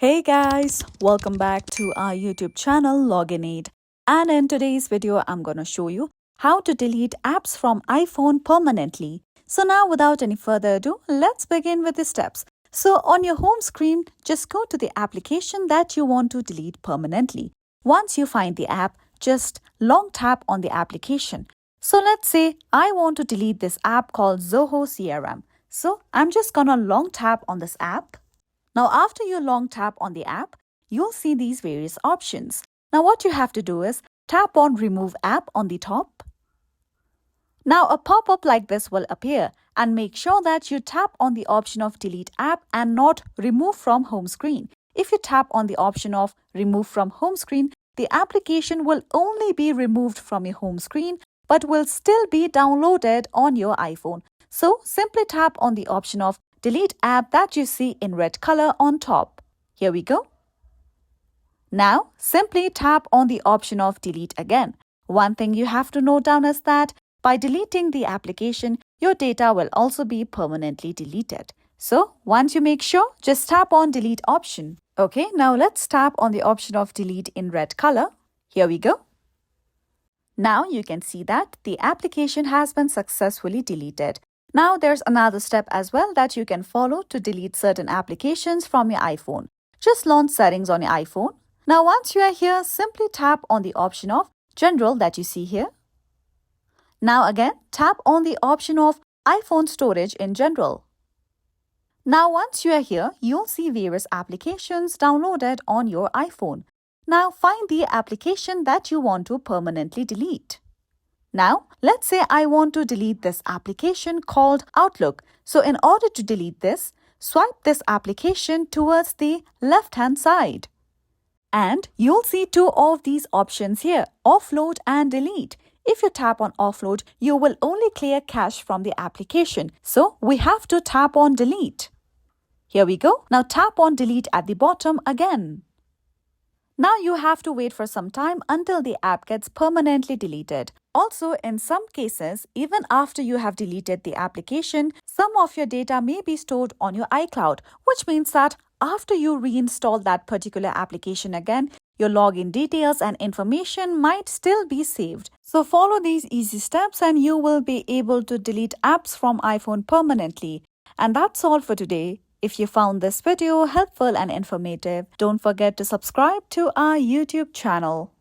Hey guys, welcome back to our YouTube channel Login Aid. And in today's video, I'm going to show you how to delete apps from iPhone permanently. So now without any further ado, let's begin with the steps. So on your home screen, just go to the application that you want to delete permanently. Once you find the app, just long tap on the application. So let's say I want to delete this app called Zoho CRM. So I'm just going to long tap on this app. Now, after you long tap on the app, you'll see these various options. Now, what you have to do is tap on Remove App on the top. Now, a pop-up like this will appear, and make sure that you tap on the option of Delete App and not Remove from Home Screen. If you tap on the option of Remove from Home Screen, the application will only be removed from your home screen but will still be downloaded on your iPhone. So, simply tap on the option of Delete app that you see in red color on top. Here we go. Now, simply tap on the option of Delete again. One thing you have to note down is that by deleting the application, your data will also be permanently deleted. So, once you make sure, just tap on Delete option. Okay, now let's tap on the option of Delete in red color. Here we go. Now you can see that the application has been successfully deleted. Now there's another step as well that you can follow to delete certain applications from your iPhone. Just launch settings on your iPhone. Now once you are here, simply tap on the option of General that you see here. Now again, tap on the option of iPhone storage in general. Now once you are here, you'll see various applications downloaded on your iPhone. Now find the application that you want to permanently delete. Now, let's say I want to delete this application called Outlook. So in order to delete this, swipe this application towards the left-hand side. And you'll see two of these options here, Offload and Delete. If you tap on Offload, you will only clear cache from the application. So we have to tap on Delete. Here we go. Now tap on Delete at the bottom again. Now you have to wait for some time until the app gets permanently deleted. Also, in some cases, even after you have deleted the application, some of your data may be stored on your iCloud, which means that after you reinstall that particular application again, your login details and information might still be saved. So follow these easy steps and you will be able to delete apps from iPhone permanently. And that's all for today. If you found this video helpful and informative, don't forget to subscribe to our YouTube channel.